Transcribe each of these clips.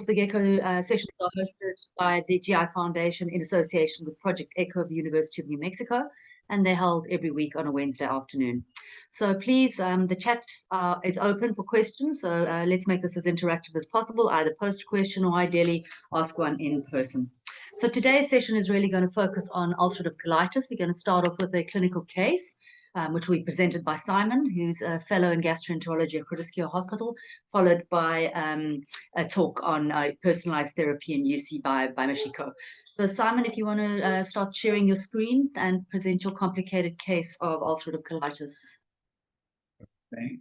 The Gecko sessions are hosted by the GI Foundation in association with Project Echo of the University of New Mexico, and they're held every week on a Wednesday afternoon. So please, the chat is open for questions, so let's make this as interactive as possible, either post a question or ideally ask one in person. So today's session is really going to focus on ulcerative colitis. We're going to start off with a clinical case, which will be presented by Simon, who's a fellow in gastroenterology at Groote Hospital, followed by a talk on personalized therapy in UC by Mashiko. So Simon, if you want to start sharing your screen and present your complicated case of ulcerative colitis. Okay.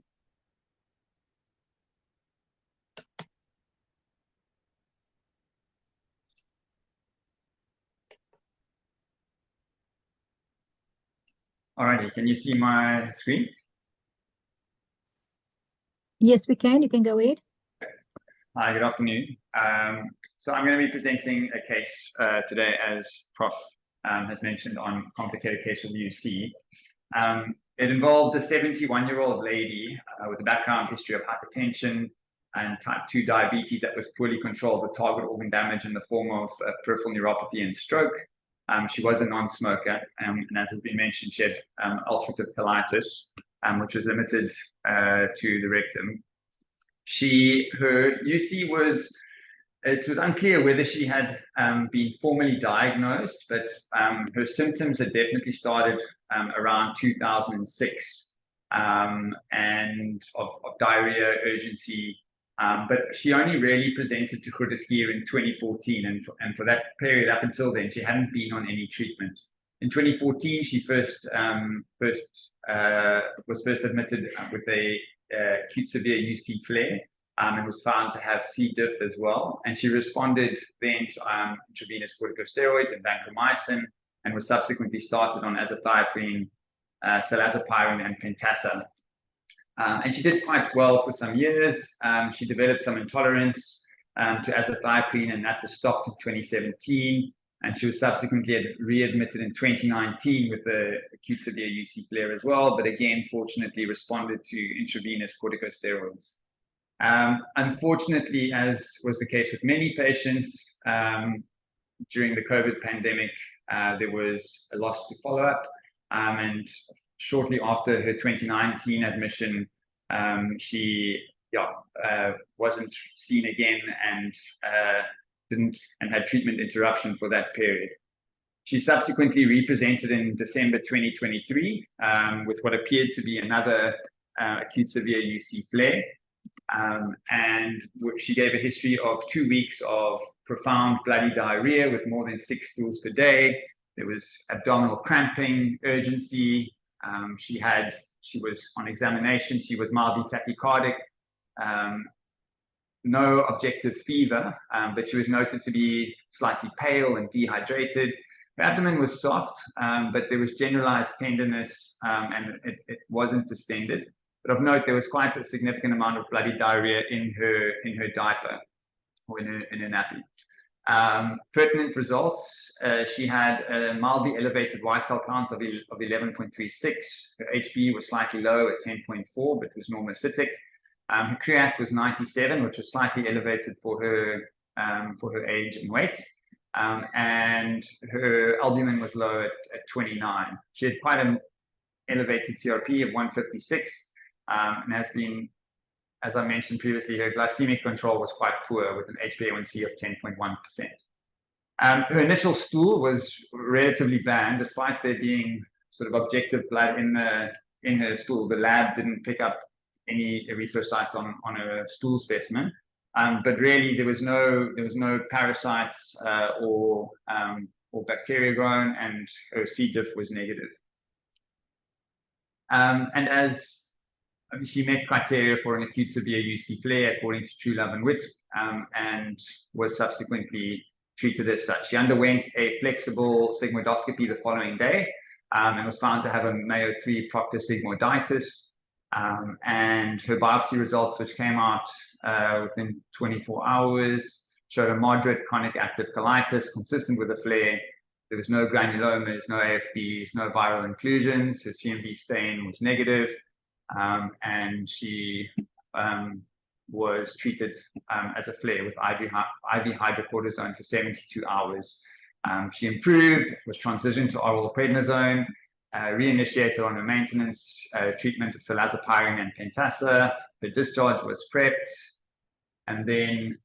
Alrighty, can you see my screen? Yes, we can. You can go ahead. Hi, good afternoon. So I'm going to be presenting a case today, as Prof has mentioned, on complicated case of UC. It involved a 71-year-old lady with a background history of hypertension and type 2 diabetes that was poorly controlled with target organ damage in the form of peripheral neuropathy and stroke. She was a non-smoker, and as has been mentioned, she had ulcerative colitis, which was limited to the rectum. Her UC was, it was unclear whether she had been formally diagnosed, but her symptoms had definitely started around 2006, and of diarrhea, urgency, but she only really presented to Groote in 2014, and for that period up until then, she hadn't been on any treatment. In 2014, she was first admitted with a acute severe UC flare, and was found to have C. diff as well. And she responded then to intravenous corticosteroids and vancomycin, and was subsequently started on azathioprine, citalopram, and pentasa. And she did quite well for some years. She developed some intolerance to azathioprine, and that was stopped in 2017. And she was subsequently readmitted in 2019 with the acute severe UC flare as well, but again, fortunately responded to intravenous corticosteroids. Unfortunately, as was the case with many patients during the COVID pandemic, there was a loss to follow-up, and shortly after her 2019 admission, she wasn't seen again and had treatment interruption for that period. She subsequently represented in December 2023 with what appeared to be another acute severe UC flare, and she gave a history of 2 weeks of profound bloody diarrhea with more than 6 stools per day. There was abdominal cramping, urgency. She was on examination. She was mildly tachycardic. No objective fever, but she was noted to be slightly pale and dehydrated. Her abdomen was soft, but there was generalized tenderness, and it wasn't distended. But of note, there was quite a significant amount of bloody diarrhea in her diaper, or in her nappy. Pertinent results: she had a mildly elevated white cell count of 11.36. Her HB was slightly low at 10.4, but was normocytic. Her creat was 97, which was slightly elevated for her age and weight, and her albumin was low at 29. She had quite an elevated CRP of 156, and has been, as I mentioned previously, her glycemic control was quite poor with an HbA1c of 10.1%. Her initial stool was relatively bland, despite there being sort of objective blood in her stool. The lab didn't pick up any erythrocytes on a stool specimen, but really there was no parasites or bacteria grown, and her C. diff was negative. And as she met criteria for an acute severe UC flare according to Truelove and Witz, and was subsequently treated as such. She underwent a flexible sigmoidoscopy the following day, and was found to have a Mayo 3 proctosigmoiditis. And her biopsy results, which came out within 24 hours, showed a moderate chronic active colitis consistent with a flare. There was no granulomas, no AFBs, no viral inclusions. Her CMV stain was negative, and she was treated as a flare with IV hydrocortisone for 72 hours. She improved, was transitioned to oral prednisone, reinitiated on her maintenance treatment of silazapyrin and pentasa. Her discharge was prepped, and then,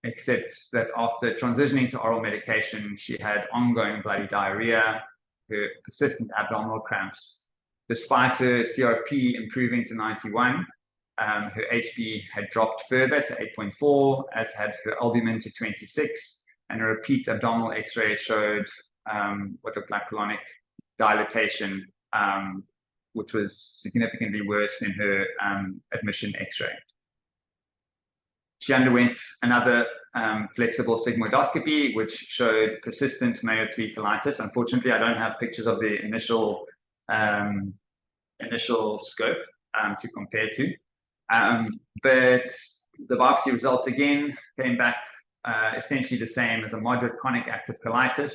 except that after transitioning to oral medication, she had ongoing bloody diarrhea, her persistent abdominal cramps. Despite her CRP improving to 91, her HB had dropped further to 8.4, as had her albumin to 26, and a repeat abdominal X-ray showed what looked like colonic dilatation, which was significantly worse than her admission X-ray. She underwent another flexible sigmoidoscopy, which showed persistent Mayo 3 colitis. Unfortunately, I don't have pictures of the initial scope to compare to. But the biopsy results again came back essentially the same as a moderate chronic active colitis.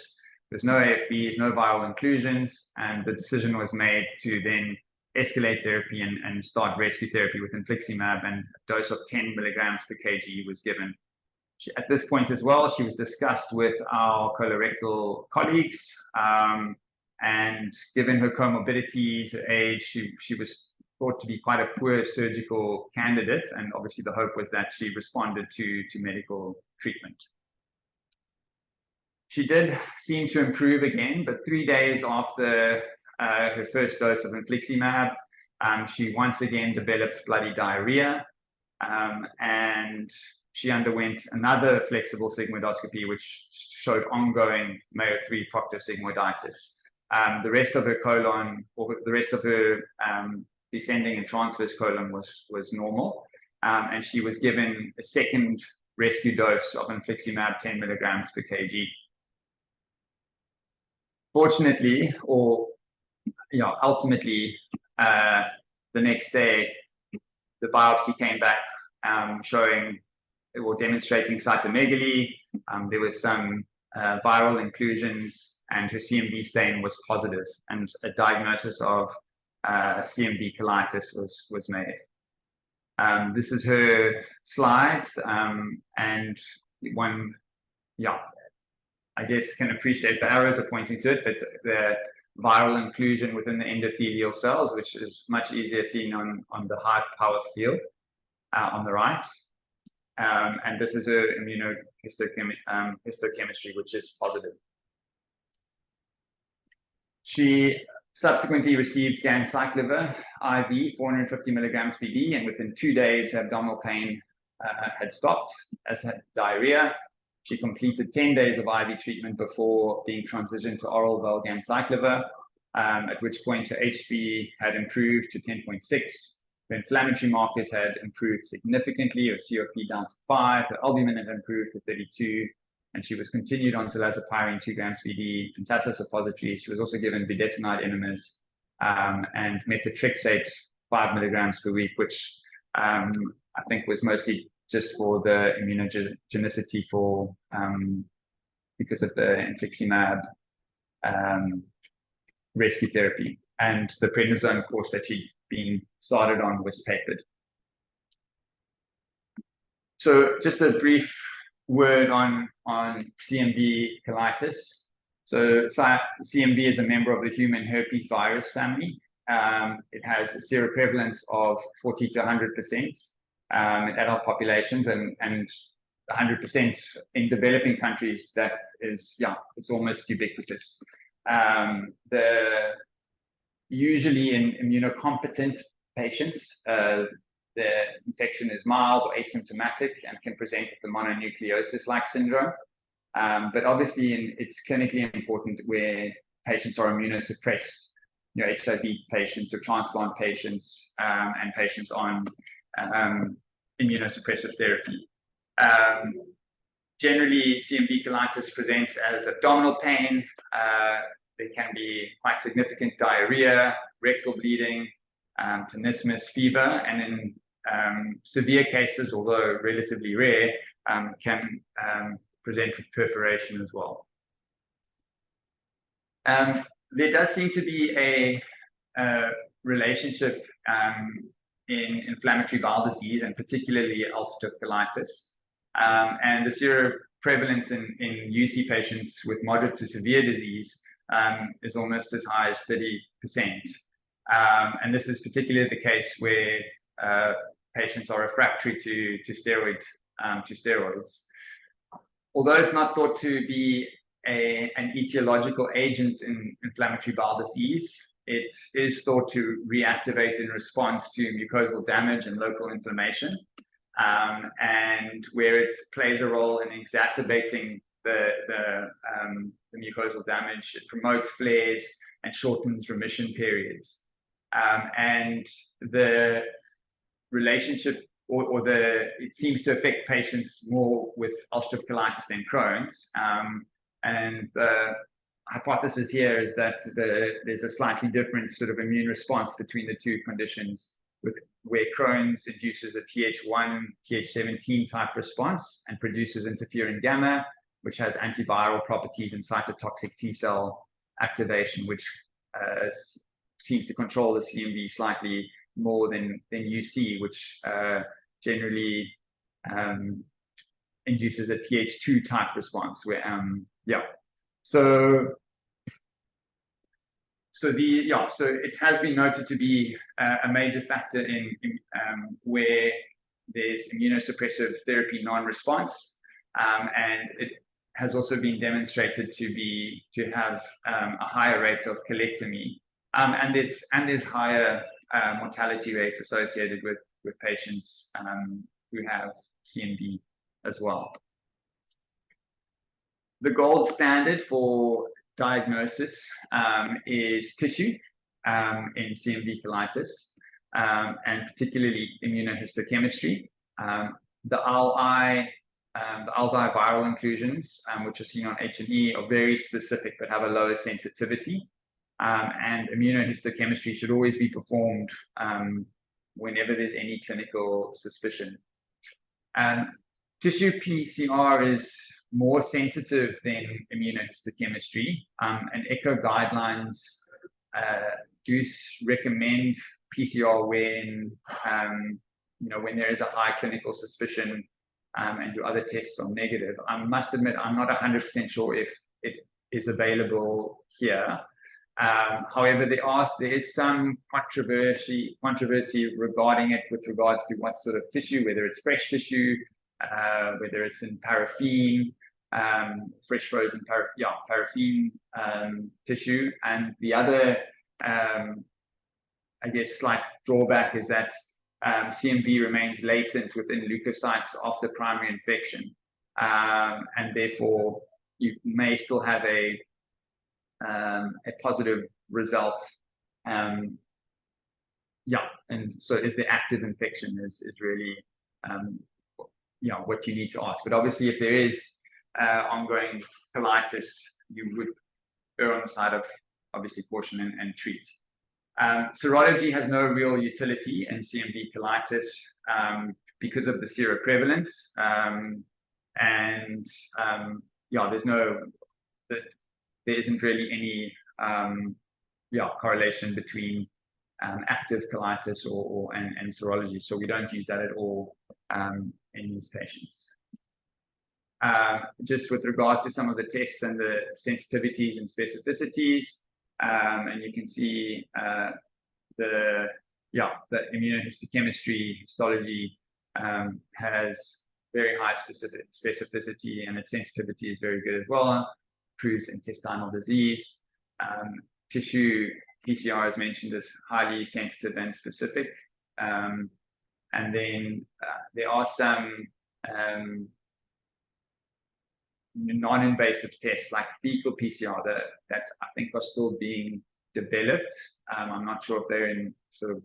There's no AFBs, no viral inclusions, and the decision was made to then escalate therapy and start rescue therapy with infliximab, and a dose of 10 milligrams per kg was given. At this point as well, she was discussed with our colorectal colleagues, and given her comorbidities, her age, she was thought to be quite a poor surgical candidate, and obviously the hope was that she responded to medical treatment. She did seem to improve again, but 3 days after her first dose of infliximab, she once again developed bloody diarrhea, and she underwent another flexible sigmoidoscopy, which showed ongoing Mayo 3 proctosigmoiditis. The rest of her colon, or the rest of her descending and transverse colon was normal, and she was given a second rescue dose of infliximab 10 milligrams per kg. Fortunately, or ultimately, the next day, the biopsy came back showing or demonstrating cytomegalomy. There was some viral inclusions, and her CMV stain was positive, and a diagnosis of CMV colitis was made. This is her slides, and one, I guess, can appreciate the arrows are pointing to it, but the viral inclusion within the endothelial cells, which is much easier seen on the high power field on the right. And this is her immunohistochemistry, which is positive. She subsequently received ganciclovir IV, 450 milligrams BD, and within 2 days, her abdominal pain had stopped, as had diarrhea. She completed 10 days of IV treatment before being transitioned to oral valganciclovir, at which point her HB had improved to 10.6. The inflammatory markers had improved significantly, her CRP down to 5, her albumin had improved to 32, and she was continued on silazapyrin 2 grams BD, pentasa suppositories. She was also given budesonide enemas and methotrexate 5 milligrams per week, which I think was mostly just for the immunogenicity because of the infliximab rescue therapy. And the prednisone course that she'd been started on was tapered. So just a brief word on CMV colitis. So CMV is a member of the human herpes virus family. It has a seroprevalence of 40 to 100% in adult populations, and 100% in developing countries. That is, it's almost ubiquitous. Usually in immunocompetent patients, the infection is mild or asymptomatic and can present with the mononucleosis-like syndrome. But obviously, it's clinically important where patients are immunosuppressed, HIV patients or transplant patients, and patients on immunosuppressive therapy. Generally, CMV colitis presents as abdominal pain. There can be quite significant diarrhea, rectal bleeding, tenesmus, fever, and in severe cases, although relatively rare, can present with perforation as well. There does seem to be a relationship in inflammatory bowel disease, and particularly ulcerative colitis. And the seroprevalence in UC patients with moderate to severe disease is almost as high as 30%. And this is particularly the case where patients are refractory to steroids. Although it's not thought to be an etiological agent in inflammatory bowel disease, it is thought to reactivate in response to mucosal damage and local inflammation, and where it plays a role in exacerbating the mucosal damage. It promotes flares and shortens remission periods. And the relationship it seems to affect patients more with ulcerative colitis than Crohn's. And the hypothesis here is that there's a slightly different sort of immune response between the two conditions, where Crohn's induces a Th1, Th17 type response and produces interferon gamma, which has antiviral properties and cytotoxic T cell activation, which seems to control the CMV slightly more than UC, which generally induces a Th2 type response. Where so it has been noted to be a major factor in where there's immunosuppressive therapy non-response, and it has also been demonstrated to have a higher rate of colectomy, and there's higher mortality rates associated with patients who have CMV as well. The gold standard for diagnosis is tissue in CMV colitis, and particularly immunohistochemistry. The ALI viral inclusions, which are seen on H&E, are very specific but have a lower sensitivity. And immunohistochemistry should always be performed whenever there's any clinical suspicion. Tissue PCR is more sensitive than immunohistochemistry, and echo guidelines do recommend PCR when when there is a high clinical suspicion and your other tests are negative. I must admit, I'm not 100% sure if it is available here. However, there is some controversy regarding it with regards to what sort of tissue, whether it's fresh tissue, whether it's in paraffin, fresh frozen paraffin tissue. And the other, I guess, slight drawback is that CMV remains latent within leukocytes after primary infection, and therefore you may still have a positive result. And so is the active infection is really what you need to ask. But obviously, if there is ongoing colitis, you would err on the side of obviously caution and treat. Serology has no real utility in CMV colitis because of the seroprevalence, and there isn't really any correlation between active colitis and serology, so we don't use that at all in these patients. Just with regards to some of the tests and the sensitivities and specificities, and you can see the immunohistochemistry histology has very high specificity, and its sensitivity is very good as well. Proves intestinal disease. Tissue PCR, as mentioned, is highly sensitive and specific. And then there are some non-invasive tests like fecal PCR that I think are still being developed. I'm not sure if they're in sort of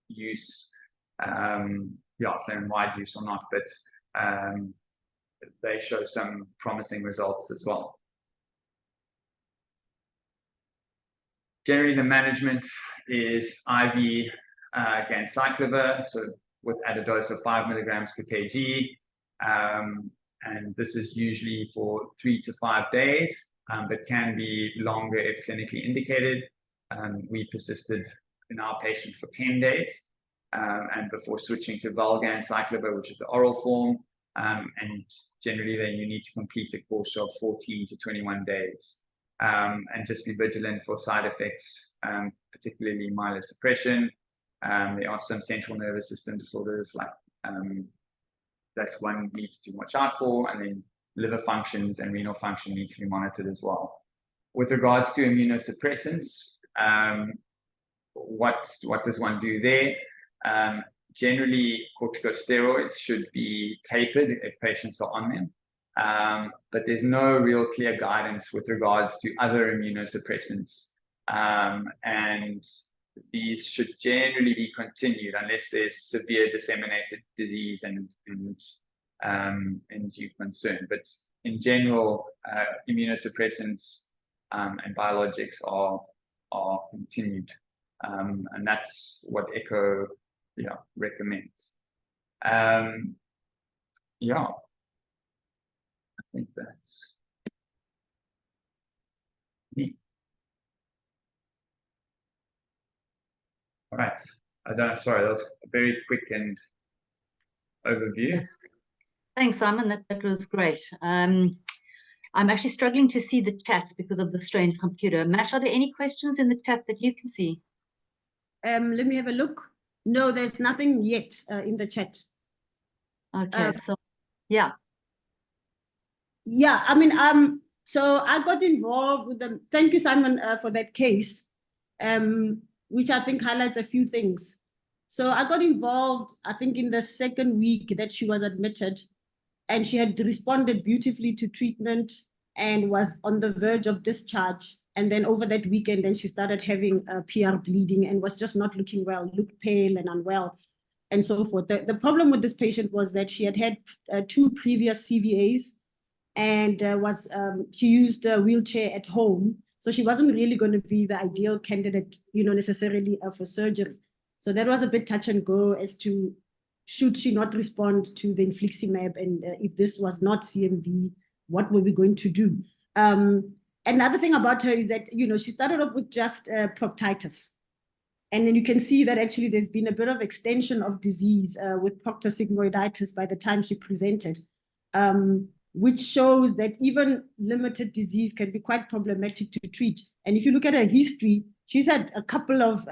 use, if they're in wide use or not, but they show some promising results as well. Generally, the management is IV ganciclovir, so at a dose of 5 milligrams per kg. And this is usually for 3 to 5 days, but can be longer if clinically indicated. We persisted in our patient for 10 days. and before switching to Valgan cyclopar, which is the oral form. And generally then you need to complete a course of 14 to 21 days. And just be vigilant for side effects, particularly myelosuppression. There are some central nervous system disorders like that one needs to watch out for, and then liver functions and renal function needs to be monitored as well. With regards to immunosuppressants, what does one do there? Generally, corticosteroids should be tapered if patients are on them, but there's no real clear guidance with regards to other immunosuppressants, and these should generally be continued unless there's severe disseminated disease and due concern. But in general, immunosuppressants and biologics are continued, and that's what echo recommends. I think that's me. All right. Sorry, that was a very quick and overview. Thanks, Simon. That was great. I'm actually struggling to see the chats because of the strange computer. Mash, are there any questions in the chat that you can see? Let me have a look. No, there's nothing yet in the chat. Okay, so yeah. Yeah, I mean, so I got involved with them. Thank you, Simon, for that case, which I think highlights a few things. So I got involved, I think, in the second week that she was admitted, and she had responded beautifully to treatment and was on the verge of discharge. And then over that weekend, then she started having PR bleeding and was just not looking well, looked pale and unwell, and so forth. The problem with this patient was that she had had 2 previous CVAs, and she used a wheelchair at home. So she wasn't really going to be the ideal candidate, necessarily for surgery. So that was a bit touch and go as to should she not respond to the infliximab, and if this was not CMV, what were we going to do? Another thing about her is that, she started off with just proctitis. And then you can see that actually there's been a bit of extension of disease with proctosigmoiditis by the time she presented, which shows that even limited disease can be quite problematic to treat. And if you look at her history, she's had a couple of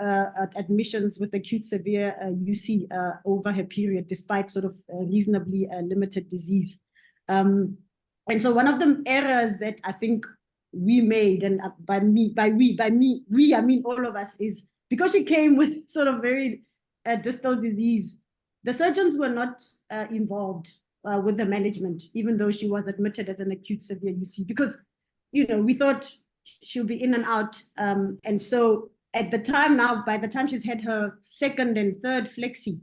admissions with acute severe UC over her period, despite sort of reasonably limited disease. And so one of the errors that I think we made, and by me, I mean all of us, is because she came with sort of very distal disease, the surgeons were not involved with the management, even though she was admitted as an acute severe UC, because, we thought she'll be in and out. And so at the time now, by the time she's had her second and third flexi,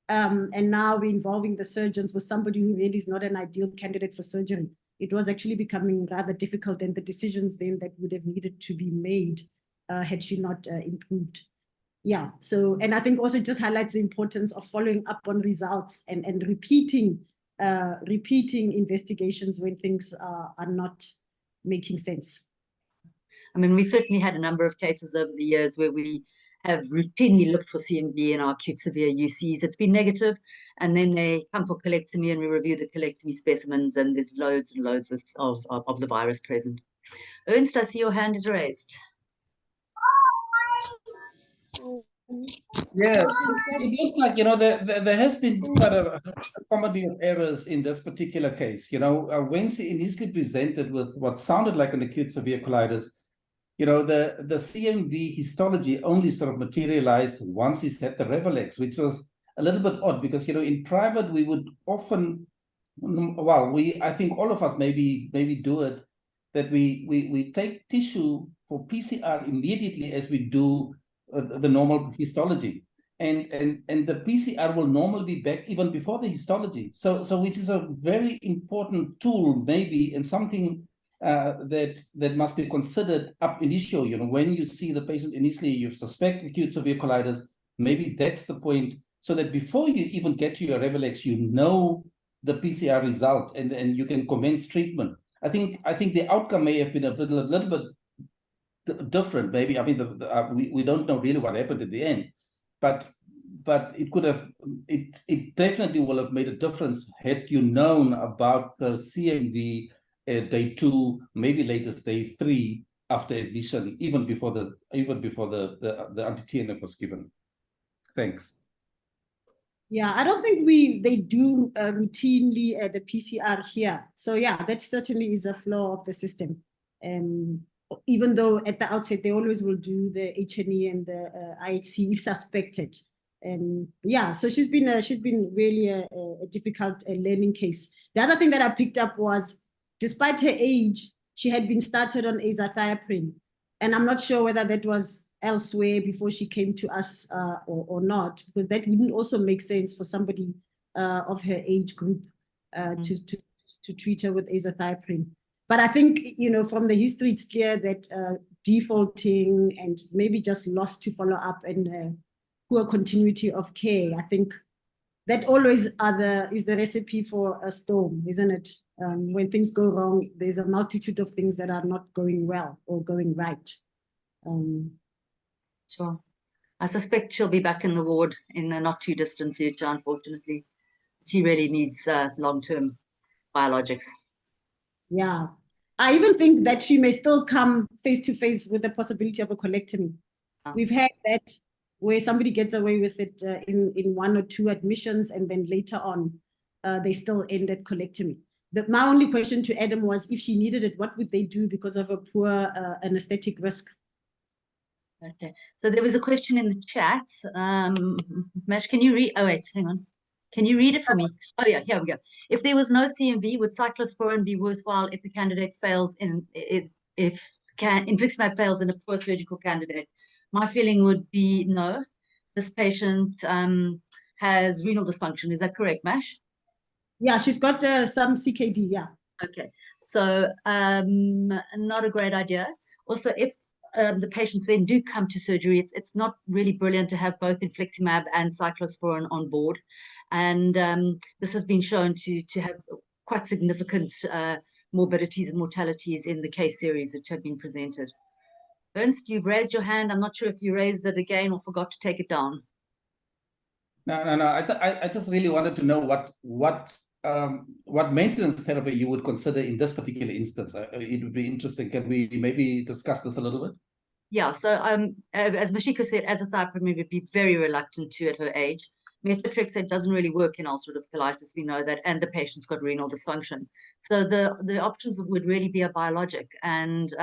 and now we're involving the surgeons with somebody who really is not an ideal candidate for surgery, it was actually becoming rather difficult, and the decisions then that would have needed to be made had she not improved. Yeah, so, and I think also just highlights the importance of following up on results and repeating investigations when things are not making sense. I mean, we've certainly had a number of cases over the years where we have routinely looked for CMV in our acute severe UCs. It's been negative, and then they come for colectomy and we review the colectomy specimens, and there's loads and loads of the virus present. Ernst, I see your hand is raised. Yes, it looks like, there has been quite a comedy of errors in this particular case. When she initially presented with what sounded like an acute severe colitis, the CMV histology only sort of materialized once he set the Revelex, which was a little bit odd because, in private, we would often, I think all of us maybe do it, that we take tissue for PCR immediately as we do the normal histology. And the PCR will normally be back even before the histology. So which is a very important tool, maybe, and something that must be considered up initio. When you see the patient initially, you suspect acute severe colitis, maybe that's the point, so that before you even get to your Revelex, the PCR result, and you can commence treatment. I think the outcome may have been a little bit different, maybe. I mean, we don't know really what happened at the end, but it could have, it definitely will have made a difference had you known about the CMV day 2, maybe latest day 3 after admission, even before the anti-TNF was given. Thanks. Yeah, I don't think they do routinely the PCR here. So yeah, that certainly is a flaw of the system. Even though at the outset they always will do the HNE and the IHC if suspected. Yeah, so she's been really a difficult learning case. The other thing that I picked up was, despite her age, she had been started on azathioprine, and I'm not sure whether that was elsewhere before she came to us or not, because that wouldn't also make sense for somebody of her age group to treat her with azathioprine. But I think, you know, from the history, it's clear that defaulting and maybe just lost to follow up and poor continuity of care, I think that always is the recipe for a storm, isn't it? When things go wrong, there's a multitude of things that are not going well or going right. Sure. I suspect she'll be back in the ward in the not too distant future, unfortunately. She really needs long-term biologics. Yeah. I even think that she may still come face to face with the possibility of a colectomy. We've had that where somebody gets away with it in 1 or 2 admissions, and then later on, they still end at colectomy. My only question to Adam was, if she needed it, what would they do because of a poor anesthetic risk? Okay, so there was a question in the chat. Mash, can you read? Oh, wait, hang on. Can you read it for me? Oh, yeah, here we go. If there was no CMV, would cyclosporin be worthwhile if the candidate fails if infliximab fails in a poor surgical candidate? My feeling would be no. This patient has renal dysfunction. Is that correct, Mash? Yeah, she's got some CKD, yeah. Okay, so not a great idea. Also, if the patients then do come to surgery, it's not really brilliant to have both infliximab and cyclosporin on board. And this has been shown to have quite significant morbidities and mortalities in the case series that have been presented. Ernst, you've raised your hand. I'm not sure if you raised it again or forgot to take it down. No. I just really wanted to know what maintenance therapy you would consider in this particular instance. It would be interesting. Can we maybe discuss this a little bit? Yeah, so as Mashiko said, azathioprine would be very reluctant to at her age. Methotrexate doesn't really work in ulcerative colitis, we know that, and the patient's got renal dysfunction. So the options would really be a biologic, and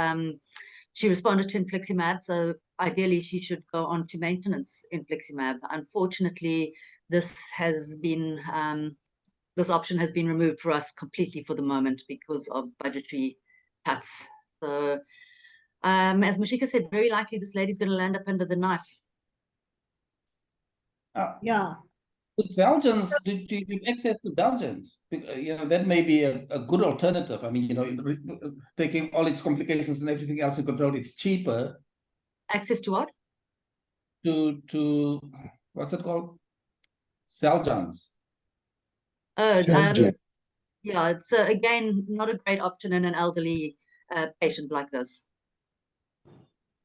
she responded to infliximab, so ideally she should go on to maintenance infliximab. Unfortunately, this option has been removed for us completely for the moment because of budgetary cuts. So as Mashiko said, very likely this lady's going to land up under the knife. Yeah. With Xeljanz, do you have access to Xeljanz? You know, that may be a good alternative. I mean, you know, taking all its complications and everything else in control, it's cheaper. Access to what? To what's it called? Xeljanz. Yeah, it's again not a great option in an elderly patient like this.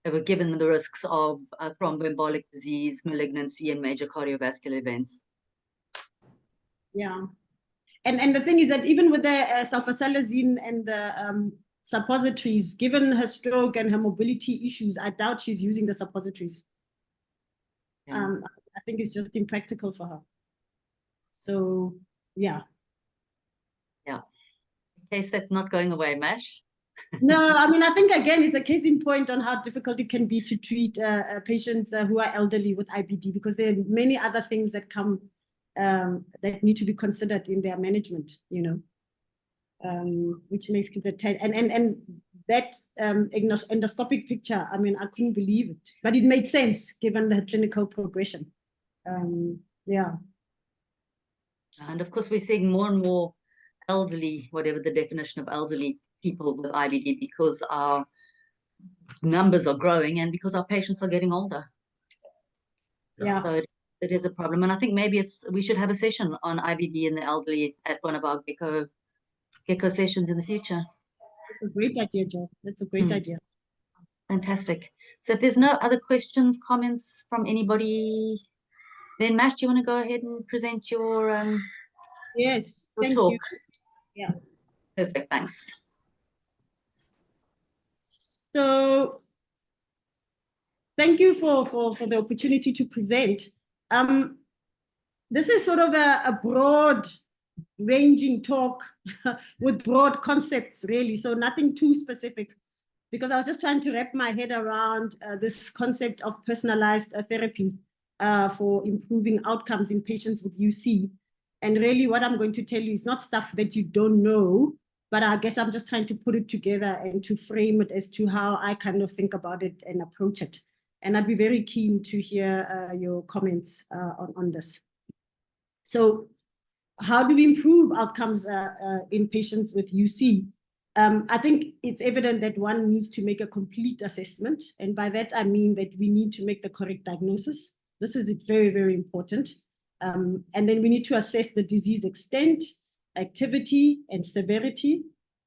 They were given the risks of thromboembolic disease, malignancy, and major cardiovascular events. Yeah, and the thing is that even with the sulfasalazine and the suppositories, given her stroke and her mobility issues, I doubt she's using the suppositories. Yeah. I think it's just impractical for her. So, yeah. Yeah. In case that's not going away, Mash. No, I mean, I think, again, it's a case in point on how difficult it can be to treat patients who are elderly with IBD, because there are many other things that come that need to be considered in their management, you know, which makes it and that endoscopic picture, I mean, I couldn't believe it, but it made sense given the clinical progression. Yeah. And of course, we're seeing more and more elderly, whatever the definition of elderly people with IBD, because our numbers are growing and because our patients are getting older. Yeah. So it is a problem. And I think maybe we should have a session on IBD in the elderly at one of our gecko sessions in the future. That's a great idea, Jo. That's a great idea. Fantastic. So if there's no other questions, comments from anybody, Then Mash, do you want to go ahead and present your Yes, your thank talk? you. Yeah. Perfect, thanks. So thank you for the opportunity to present. This is sort of a broad ranging talk with broad concepts, really. So nothing too specific, because I was just trying to wrap my head around this concept of personalized therapy for improving outcomes in patients with UC. And really what I'm going to tell you is not stuff that you don't know, but I guess I'm just trying to put it together and to frame it as to how I kind of think about it and approach it. And I'd be very keen to hear your comments on this. So how do we improve outcomes in patients with UC? I think it's evident that one needs to make a complete assessment. And by that, I mean that we need to make the correct diagnosis. This is very, very important. And then we need to assess the disease extent, activity, and severity.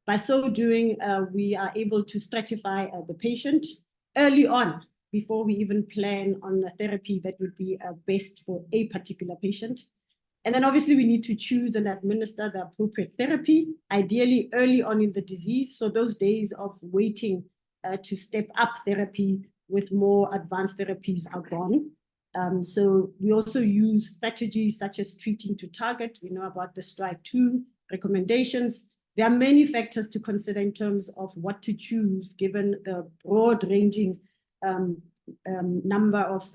By so doing, we are able to stratify the patient early on before we even plan on a therapy that would be best for a particular patient. And then obviously we need to choose and administer the appropriate therapy, ideally early on in the disease. So those days of waiting to step up therapy with more advanced therapies are gone. So we also use strategies such as treating to target. We know about the STRIDE 2 recommendations. There are many factors to consider in terms of what to choose, given the broad-ranging number of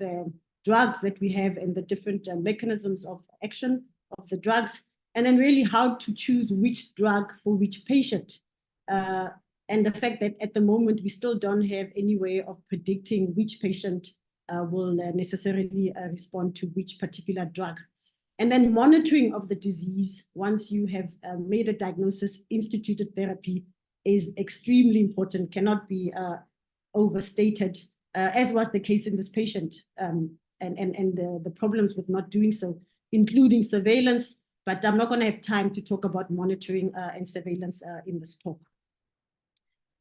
drugs that we have and the different mechanisms of action of the drugs, and then really how to choose which drug for which patient. And the fact that at the moment we still don't have any way of predicting which patient will necessarily respond to which particular drug. And then monitoring of the disease, once you have made a diagnosis, instituted therapy, is extremely important, cannot be overstated, as was the case in this patient, and the problems with not doing so, including surveillance, but I'm not going to have time to talk about monitoring and surveillance in this talk.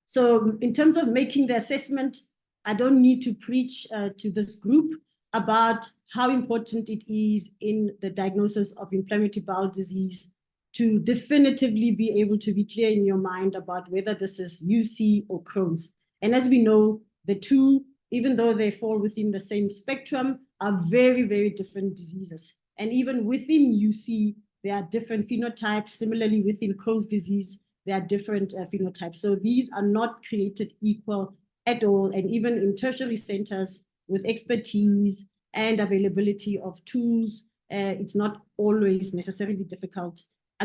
So in terms of making the assessment, I don't need to preach to this group about how important it is in the diagnosis of inflammatory bowel disease to definitively be able to be clear in your mind about whether this is UC or Crohn's. And as we know, the two, even though they fall within the same spectrum, are very, very different diseases. And even within UC, there are different phenotypes. Similarly, within Crohn's disease, there are different phenotypes. So these are not created equal at all. And even in tertiary centers with expertise and availability of tools, it's not always necessarily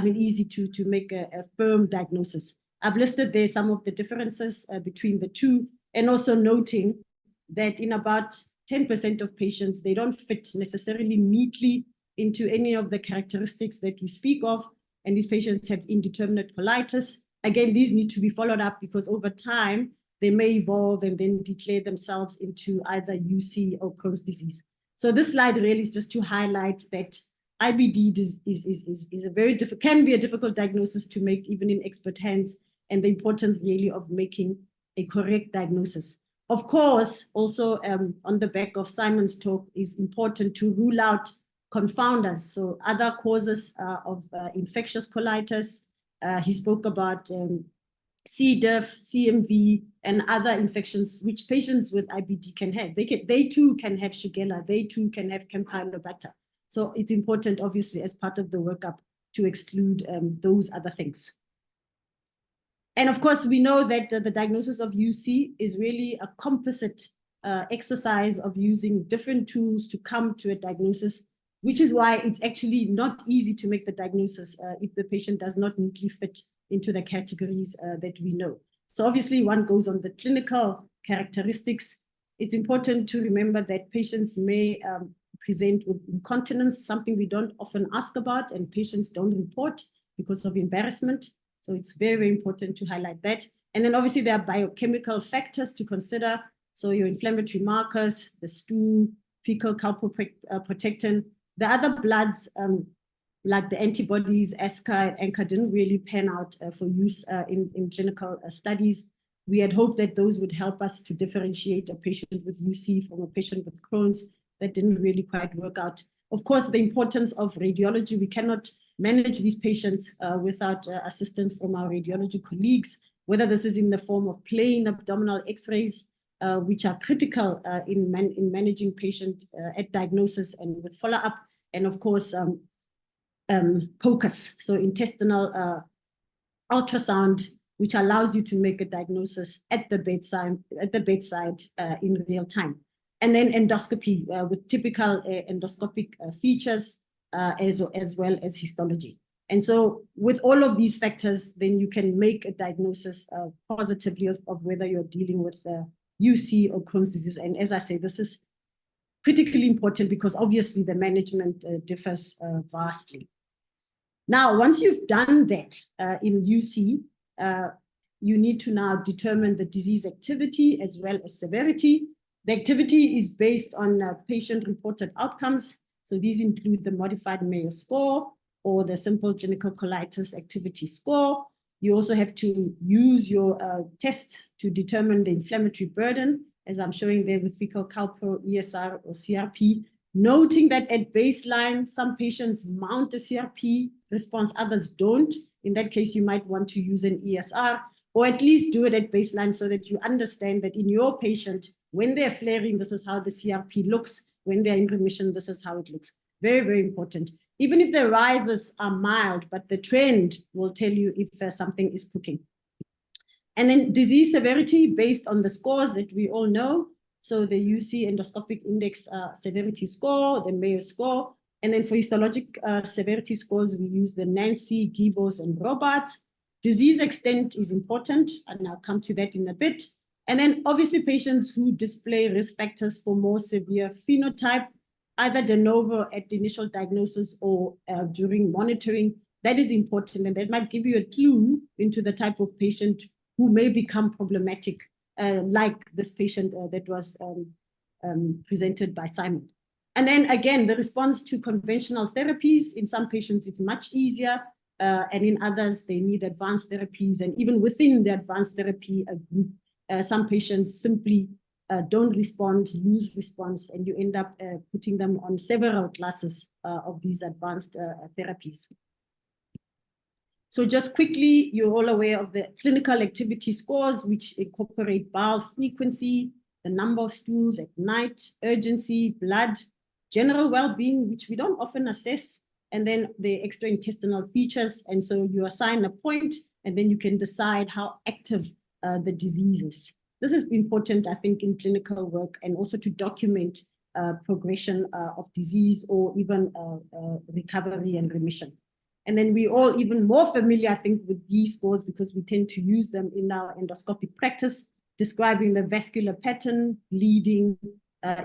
easy to make a firm diagnosis. I've listed there some of the differences between the two, and also noting that in about 10% of patients, they don't fit necessarily neatly into any of the characteristics that we speak of. And these patients have indeterminate colitis. Again, these need to be followed up because over time, they may evolve and then declare themselves into either UC or Crohn's disease. So this slide really is just to highlight that IBD is a very can be a difficult diagnosis to make even in expert hands, and the importance really of making a correct diagnosis. Of course, also on the back of Simon's talk, is important to rule out confounders. So other causes of infectious colitis. He spoke about C. diff, CMV, and other infections which patients with IBD can have. They too can have Shigella. They too can have Campylobacter. So it's important, obviously, as part of the workup to exclude those other things. And of course, we know that the diagnosis of UC is really a composite exercise of using different tools to come to a diagnosis, which is why it's actually not easy to make the diagnosis if the patient does not neatly fit into the categories that we know. So obviously one goes on the clinical characteristics. It's important to remember that patients may present with incontinence, something we don't often ask about and patients don't report because of embarrassment. So it's very, very important to highlight that. And then obviously there are biochemical factors to consider. So your inflammatory markers, the stool, fecal calprotectin, the other bloods, like the antibodies, ASCA and ANCA, didn't really pan out for use in clinical studies. We had hoped that those would help us to differentiate a patient with UC from a patient with Crohn's. That didn't really quite work out. Of course, the importance of radiology. We cannot manage these patients without assistance from our radiology colleagues, whether this is in the form of plain abdominal x-rays, which are critical in managing patients at diagnosis and with follow-up, and of course, POCUS, so intestinal ultrasound, which allows you to make a diagnosis at the bedside in real time. And then endoscopy with typical endoscopic features as well as histology. And so with all of these factors, then you can make a diagnosis positively of whether you're dealing with UC or Crohn's disease. And as I say, this is critically important because obviously the management differs vastly. Now, once you've done that in UC, you need to now determine the disease activity as well as severity. The activity is based on patient-reported outcomes. So these include the modified Mayo score or the simple clinical colitis activity score. You also have to use your test to determine the inflammatory burden, as I'm showing there with fecal calpro, ESR, or CRP, noting that at baseline, some patients mount a CRP response, others don't. In that case, you might want to use an ESR, or at least do it at baseline so that you understand that in your patient, when they're flaring, this is how the CRP looks. When they're in remission, this is how it looks. Very, very important. Even if the rises are mild, but the trend will tell you if something is cooking. And then disease severity based on the scores that we all know. So the UC endoscopic index severity score, the Mayo score. And then for histologic severity scores, we use the Nancy, Gibbos, and Roberts. Disease extent is important, and I'll come to that in a bit. And then obviously patients who display risk factors for more severe phenotype, either de novo at the initial diagnosis or during monitoring, that is important. And that might give you a clue into the type of patient who may become problematic, like this patient that was presented by Simon. And then again, the response to conventional therapies, in some patients it's much easier, and in others they need advanced therapies. And even within the advanced therapy group, some patients simply don't respond, lose response, and you end up putting them on several classes of these advanced therapies. So just quickly, you're all aware of the clinical activity scores, which incorporate bowel frequency, the number of stools at night, urgency, blood, general well-being, which we don't often assess, and then the extraintestinal features. And so you assign a point, and then you can decide how active the disease is. This is important, I think, in clinical work, and also to document progression of disease or even recovery and remission. And then we're all even more familiar, I think, with these scores because we tend to use them in our endoscopic practice, describing the vascular pattern, bleeding,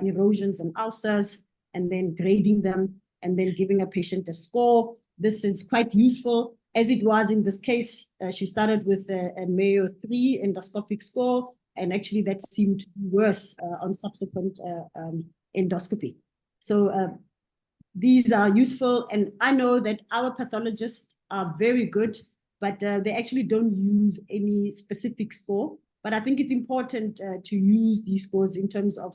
erosions and ulcers, and then grading them, and then giving a patient a score. This is quite useful, as it was in this case. She started with a Mayo 3 endoscopic score, and actually that seemed worse on subsequent endoscopy. So these are useful, and I know that our pathologists are very good, but they actually don't use any specific score. But I think it's important to use these scores in terms of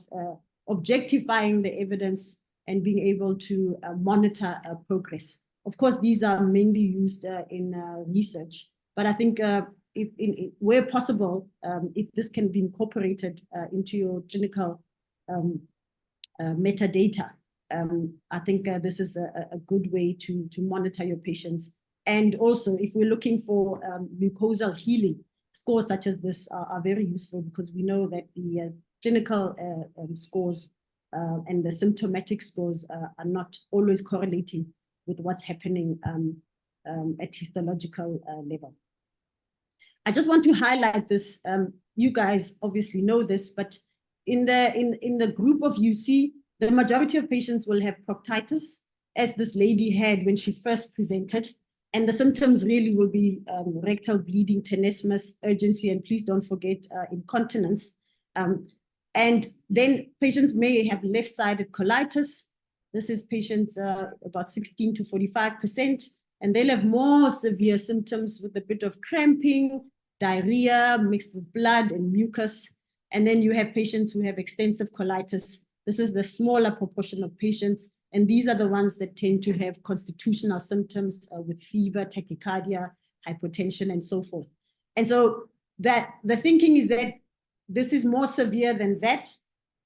objectifying the evidence and being able to monitor progress. Of course, these are mainly used in research, but I think where possible, if this can be incorporated into your clinical metadata, I think this is a good way to monitor your patients. And also, if we're looking for mucosal healing, scores such as this are very useful because we know that the clinical scores and the symptomatic scores are not always correlating with what's happening at histological level. I just want to highlight this. You guys obviously know this, but in the group of UC, the majority of patients will have proctitis, as this lady had when she first presented. And the symptoms really will be rectal bleeding, tenesmus, urgency, and please don't forget incontinence. And then patients may have left-sided colitis. This is patients about 16 to 45%, and they'll have more severe symptoms with a bit of cramping, diarrhea mixed with blood and mucus. And then you have patients who have extensive colitis. This is the smaller proportion of patients. And these are the ones that tend to have constitutional symptoms with fever, tachycardia, hypotension, and so forth. And so that the thinking is that this is more severe than that.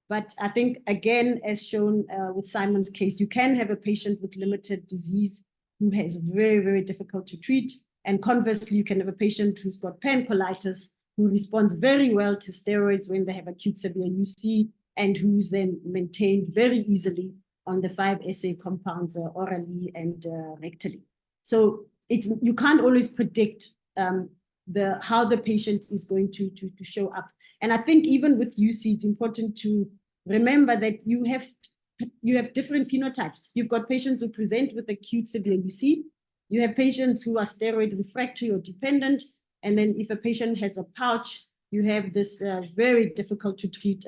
But I think, again, as shown with Simon's case, you can have a patient with limited disease who has very, very difficult to treat. And conversely, you can have a patient who's got pancolitis, who responds very well to steroids when they have acute severe UC, and who's then maintained very easily on the 5-SA compounds orally and rectally. So you can't always predict how the patient is going to show up. And I think even with UC, it's important to remember that you have different phenotypes. You've got patients who present with acute severe UC. You have patients who are steroid refractory or dependent. And then if a patient has a pouch, you have this very difficult to treat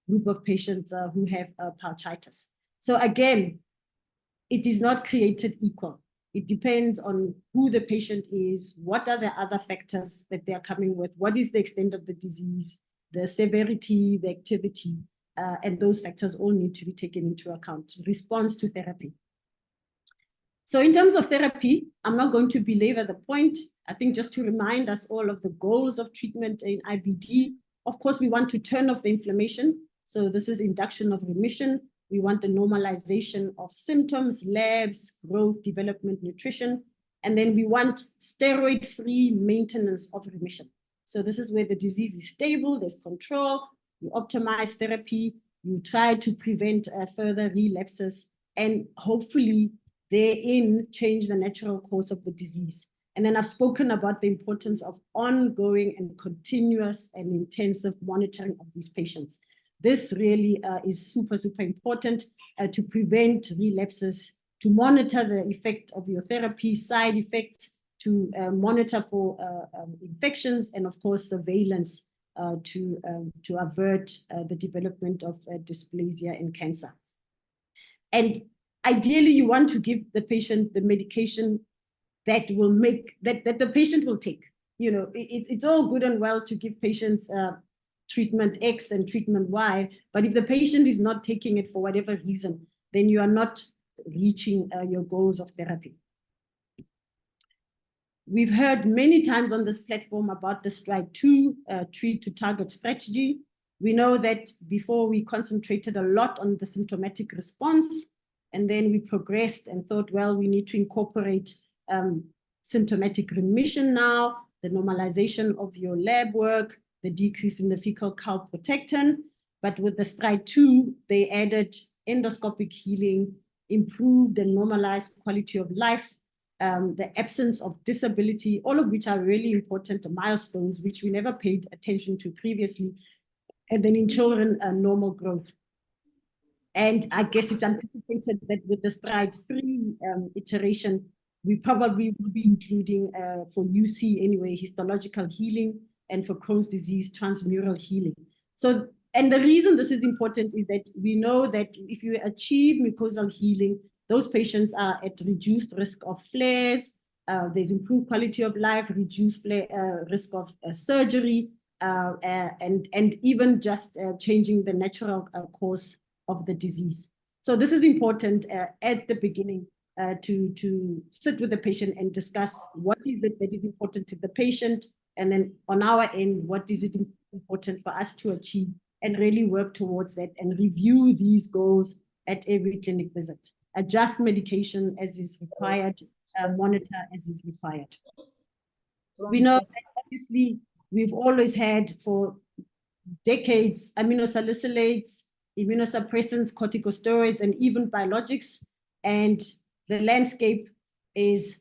group of patients who have pouchitis. So again, it is not created equal. It depends on who the patient is, what are the other factors that they are coming with, what is the extent of the disease, the severity, the activity, and those factors all need to be taken into account. Response to therapy. So in terms of therapy, I'm not going to belabor the point. I think just to remind us all of the goals of treatment in IBD, of course, we want to turn off the inflammation. So this is induction of remission. We want the normalization of symptoms, labs, growth, development, nutrition. And then we want steroid-free maintenance of remission. So this is where the disease is stable, there's control, you optimize therapy, you try to prevent further relapses, and hopefully therein change the natural course of the disease. And then I've spoken about the importance of ongoing and continuous and intensive monitoring of these patients. This really is super, super important to prevent relapses, to monitor the effect of your therapy, side effects, to monitor for infections, and of course, surveillance to avert the development of dysplasia and cancer. And ideally, you want to give the patient the medication that will make, that the patient will take. You know, it's all good and well to give patients treatment X and treatment Y, but if the patient is not taking it for whatever reason, then you are not reaching your goals of therapy. We've heard many times on this platform about the STRIDE-2 treat to target strategy. We know that before we concentrated a lot on the symptomatic response, and then we progressed and thought, well, we need to incorporate symptomatic remission now, the normalization of your lab work, the decrease in the fecal calprotectin. But with the STRIDE-2, they added endoscopic healing, improved and normalized quality of life, the absence of disability, all of which are really important milestones, which we never paid attention to previously. And then in children, normal growth. And I guess it's anticipated that with the STRIDE-3 iteration, we probably will be including, for UC anyway, histological healing, and for Crohn's disease, transmural healing. So, and the reason this is important is that we know that if you achieve mucosal healing, those patients are at reduced risk of flares, there's improved quality of life, reduced risk of surgery, and even just changing the natural course of the disease. So this is important at the beginning to sit with the patient and discuss what is it that is important to the patient, and then on our end, what is it important for us to achieve, and really work towards that and review these goals at every clinic visit. Adjust medication as is required, monitor as is required. We know that obviously we've always had for decades aminosalicylates, immunosuppressants, corticosteroids, and even biologics. And the landscape is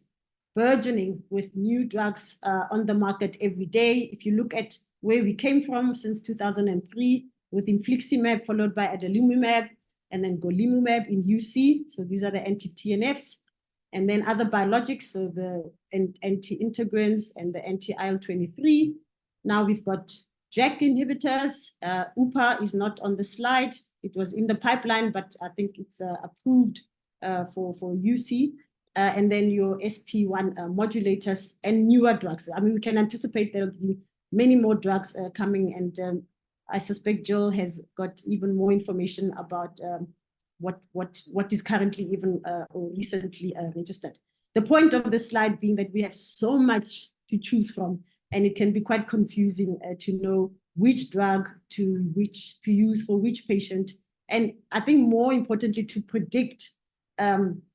burgeoning with new drugs on the market every day. If you look at where we came from since 2003, with infliximab followed by adalimumab, and then golimumab in UC. So these are the anti-TNFs, and then other biologics, so the anti-integrins and the anti-IL-23. Now we've got JAK inhibitors. UPA is not on the slide. It was in the pipeline, but I think it's approved for UC. And then your SP1 modulators and newer drugs. I mean, we can anticipate there'll be many more drugs coming, and I suspect Jill has got even more information about what is currently even or recently registered. The point of this slide being that we have so much to choose from, and it can be quite confusing to know which drug to use for which patient, and I think more importantly to predict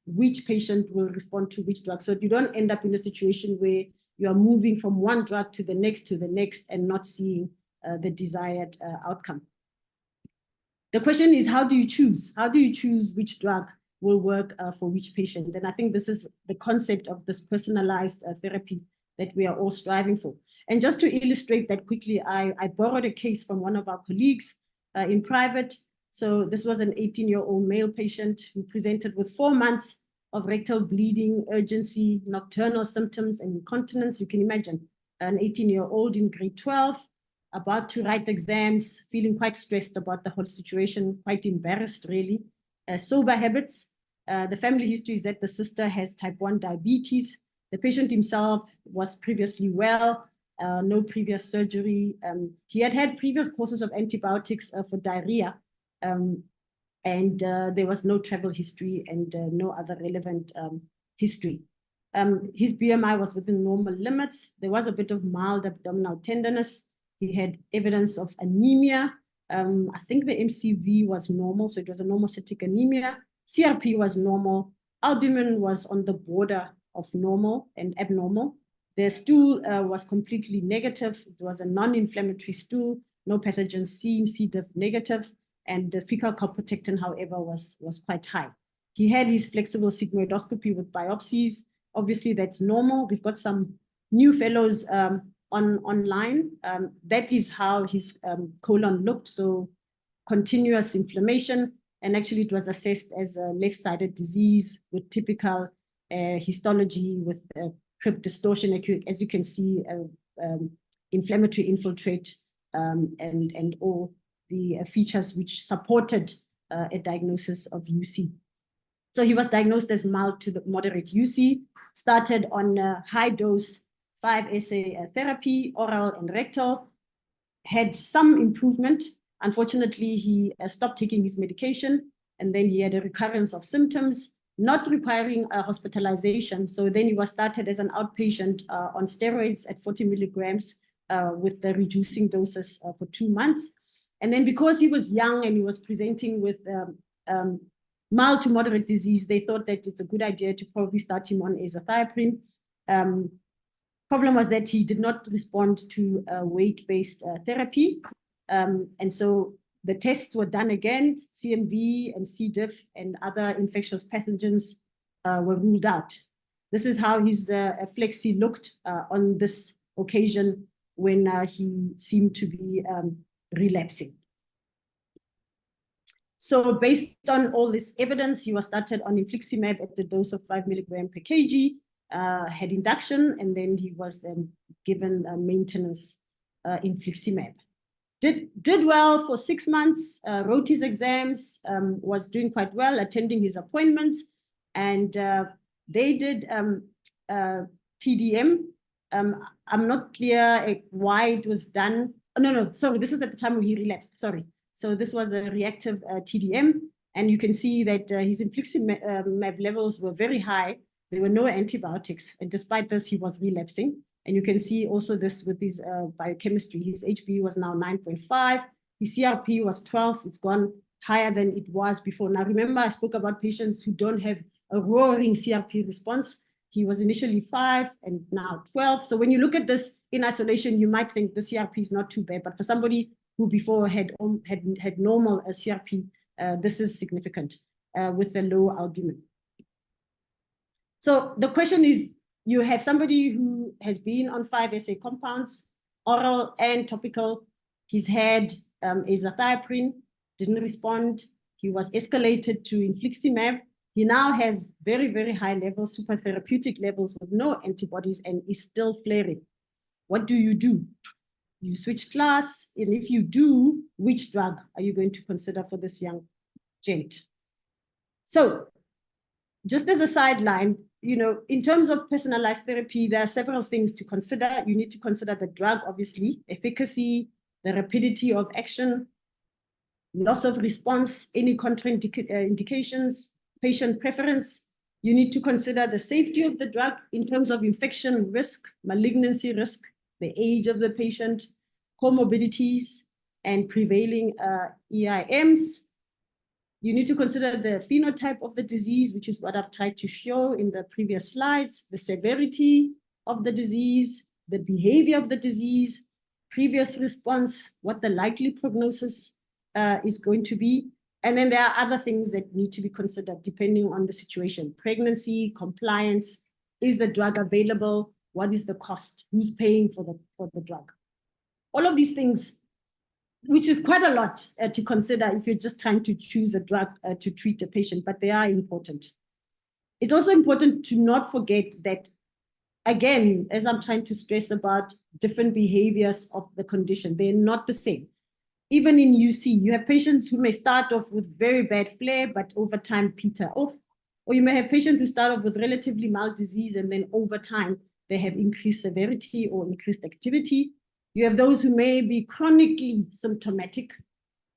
which patient will respond to which drug, so you don't end up in a situation where you are moving from one drug to the next and not seeing the desired outcome. The question is, how do you choose? How do you choose which drug will work for which patient? And I think this is the concept of this personalized therapy that we are all striving for. And just to illustrate that quickly, I borrowed a case from one of our colleagues in private. So this was an 18-year-old male patient who presented with 4 months of rectal bleeding, urgency, nocturnal symptoms, and incontinence. You can imagine an 18-year-old in grade 12, about to write exams, feeling quite stressed about the whole situation, quite embarrassed, really. Sober habits. The family history is that the sister has type 1 diabetes. The patient himself was previously well, no previous surgery. He had had previous courses of antibiotics for diarrhea, and there was no travel history and no other relevant history. His BMI was within normal limits. There was a bit of mild abdominal tenderness. He had evidence of anemia. I think the MCV was normal, so it was a normocytic anemia. CRP was normal. Albumin was on the border of normal and abnormal. The stool was completely negative. It was a non-inflammatory stool, no pathogens seen, C. diff negative, and the fecal calprotectin, however, was quite high. He had his flexible sigmoidoscopy with biopsies. Obviously, that's normal. We've got some new fellows online. That is how his colon looked. So continuous inflammation, and actually it was assessed as a left-sided disease with typical histology with crypt distortion, as you can see, inflammatory infiltrate, and all the features which supported a diagnosis of UC. So he was diagnosed as mild to moderate UC, started on high dose 5-SA therapy, oral and rectal, had some improvement. Unfortunately, he stopped taking his medication, and then he had a recurrence of symptoms, not requiring a hospitalization. So then he was started as an outpatient on steroids at 40 milligrams with the reducing doses for 2 months. And then because he was young and he was presenting with mild to moderate disease, they thought that it's a good idea to probably start him on azathioprine. Problem was that he did not respond to weight-based therapy. And so the tests were done again, CMV and C. diff and other infectious pathogens were ruled out. This is how his flexi looked on this occasion when he seemed to be relapsing. So based on all this evidence, he was started on infliximab at the dose of 5 milligrams per kg, had induction, and then he was then given maintenance infliximab. Did well for 6 months, wrote his exams, was doing quite well, attending his appointments, and they did TDM. I'm not clear why it was done. Oh, no, sorry, this is at the time when he relapsed, sorry. So this was a reactive TDM, and you can see that his infliximab levels were very high. There were no antibiotics, and despite this, he was relapsing. And you can see also this with his biochemistry. His HB was now 9.5. His CRP was 12. It's gone higher than it was before. Now, remember, I spoke about patients who don't have a roaring CRP response. He was initially 5 and now 12. So when you look at this in isolation, you might think the CRP is not too bad. But for somebody who before had normal CRP, this is significant with a low albumin. So the question is, you have somebody who has been on 5-SA compounds, oral and topical. He's had azathioprine, didn't respond. He was escalated to infliximab. He now has very, very high levels, super therapeutic levels with no antibodies, and is still flaring. What do? You switch class, and if you do, which drug are you going to consider for this young gent? So just as a sideline, you know, in terms of personalized therapy, there are several things to consider. You need to consider the drug, obviously, efficacy, the rapidity of action, loss of response, any contraindications, patient preference. You need to consider the safety of the drug in terms of infection risk, malignancy risk, the age of the patient, comorbidities, and prevailing EIMs. You need to consider the phenotype of the disease, which is what I've tried to show in the previous slides, the severity of the disease, the behavior of the disease, previous response, what the likely prognosis is going to be. And then there are other things that need to be considered depending on the situation. Pregnancy, compliance, is the drug available? What is the cost? Who's paying for the drug? All of these things, which is quite a lot to consider if you're just trying to choose a drug to treat a patient, but they are important. It's also important to not forget that, again, as I'm trying to stress about different behaviors of the condition, they're not the same. Even in UC, you have patients who may start off with very bad flare, but over time peter off. Or you may have patients who start off with relatively mild disease, and then over time, they have increased severity or increased activity. You have those who may be chronically symptomatic.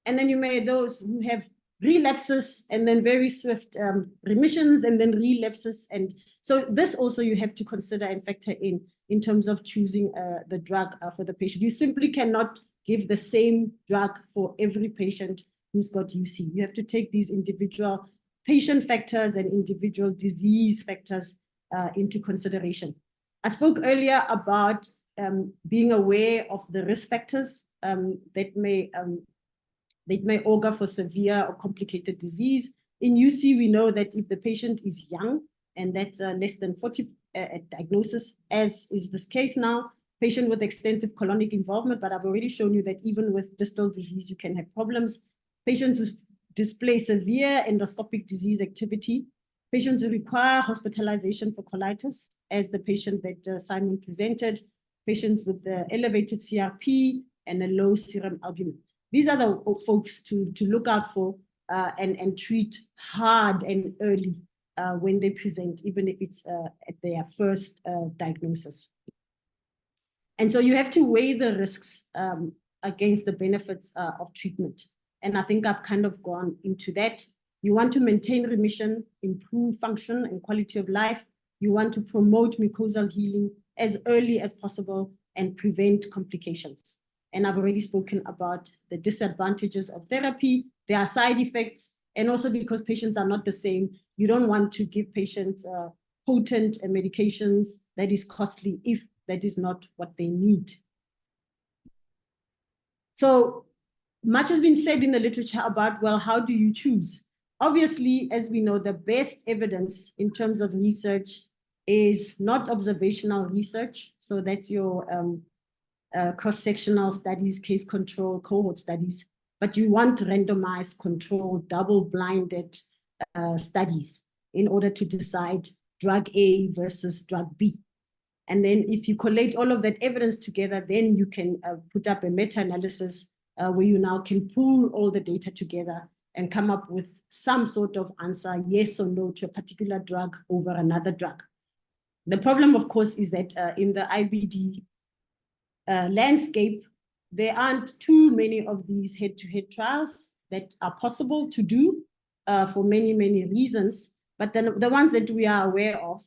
And then you may have those who have relapses and then very swift remissions and then relapses. And so this also you have to consider and factor in terms of choosing the drug for the patient. You simply cannot give the same drug for every patient who's got UC. You have to take these individual patient factors and individual disease factors into consideration. I spoke earlier about being aware of the risk factors that may augur for severe or complicated disease. In UC, we know that if the patient is young, and that's less than 40 at diagnosis, as is this case now, patient with extensive colonic involvement, but I've already shown you that even with distal disease, you can have problems. Patients who display severe endoscopic disease activity, patients who require hospitalization for colitis, as the patient that Simon presented, patients with the elevated CRP and a low serum albumin. These are the folks to look out for and treat hard and early when they present, even if it's at their first diagnosis. And so you have to weigh the risks against the benefits of treatment. And I think I've kind of gone into that. You want to maintain remission, improve function and quality of life. You want to promote mucosal healing as early as possible and prevent complications. And I've already spoken about the disadvantages of therapy. There are side effects, and also because patients are not the same, you don't want to give patients potent medications that is costly if that is not what they need. So much has been said in the literature about, well, how do you choose? Obviously, as we know, the best evidence in terms of research is not observational research. So that's your cross-sectional studies, case control, cohort studies, but you want randomized, controlled, double-blinded studies in order to decide drug A versus drug B. And then if you collate all of that evidence together, then you can put up a meta-analysis where you now can pool all the data together and come up with some sort of answer, yes or no, to a particular drug over another drug. The problem, of course, is that in the IBD landscape, there aren't too many of these head-to-head trials that are possible to do for many, many reasons. But then the ones that we are aware of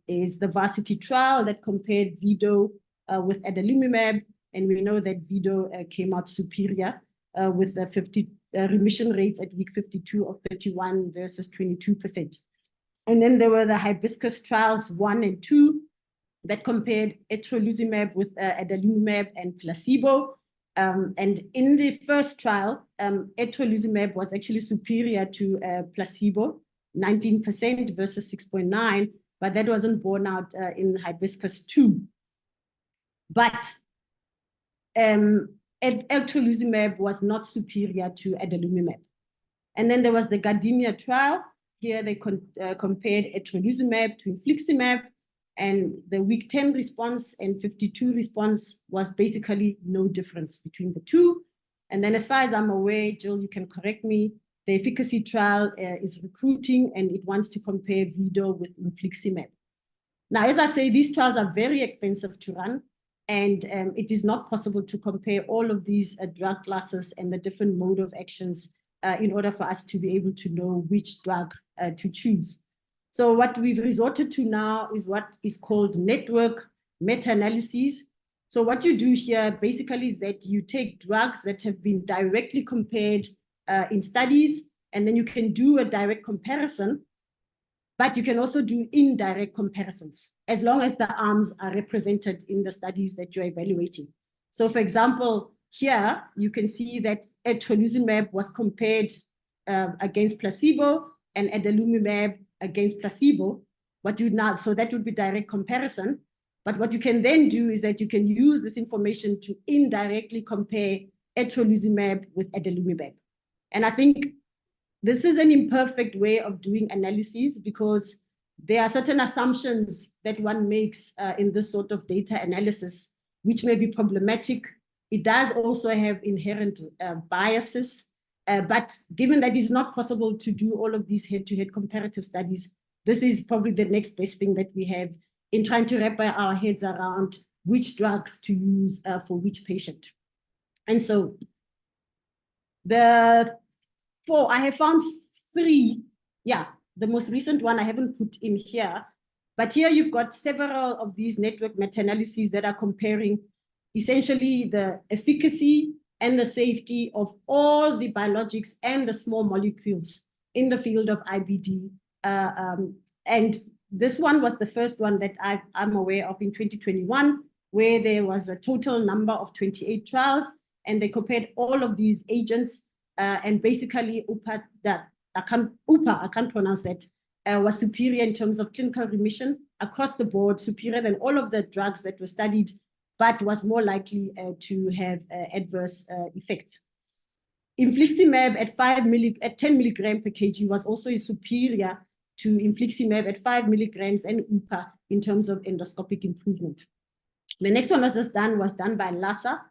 is the Varsity trial that compared Vido with adalimumab, and we know that Vido came out superior with the 50 remission rates at week 52 of 31 versus 22%. And then there were the Hibiscus trials 1 and 2 that compared etrolizumab with adalimumab and placebo. And in the first trial, etrolizumab was actually superior to placebo, 19% versus 6.9%, but that wasn't borne out in Hibiscus 2. But etrolizumab was not superior to adalimumab. And then there was the Gardenia trial. Here they compared etrolizumab to infliximab, and the week 10 response and 52 response was basically no difference between the two. And then as far as I'm aware, Jill, you can correct me, the efficacy trial is recruiting and it wants to compare Vido with infliximab. Now, as I say, these trials are very expensive to run. And it is not possible to compare all of these drug classes and the different mode of actions in order for us to be able to know which drug to choose. So what we've resorted to now is what is called network meta-analyses. So what you do here basically is that you take drugs that have been directly compared in studies, and then you can do a direct comparison, but you can also do indirect comparisons as long as the arms are represented in the studies that you're evaluating. So for example, here you can see that etrolizumab was compared against placebo and adalimumab against placebo. So that would be direct comparison. But what you can then do is that you can use this information to indirectly compare etrolizumab with adalimumab. And I think this is an imperfect way of doing analyses because there are certain assumptions that one makes in this sort of data analysis, which may be problematic. It does also have inherent biases, but given that it's not possible to do all of these head-to-head comparative studies, this is probably the next best thing that we have in trying to wrap our heads around which drugs to use for which patient. And so I have found 3, the most recent one I haven't put in here, but here you've got several of these network meta-analyses that are comparing essentially the efficacy and the safety of all the biologics and the small molecules in the field of IBD. And this one was the first one that I'm aware of in 2021, where there was a total number of 28 trials, and they compared all of these agents, and basically I can't pronounce that, was superior in terms of clinical remission across the board, superior than all of the drugs that were studied, but was more likely to have adverse effects. Infliximab at 10 milligram per kg was also superior to infliximab at 5 milligrams and UPA in terms of endoscopic improvement. The next one was done by LASA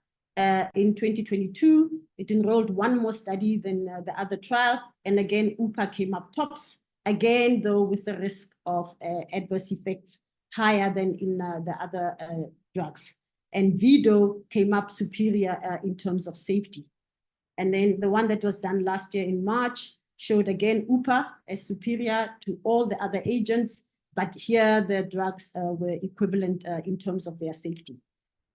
in 2022. It enrolled one more study than the other trial. And again, UPA came up tops, again, though, with the risk of adverse effects higher than in the other drugs. And VIDO came up superior in terms of safety. And then the one that was done last year in March showed again UPA as superior to all the other agents, but here the drugs were equivalent in terms of their safety.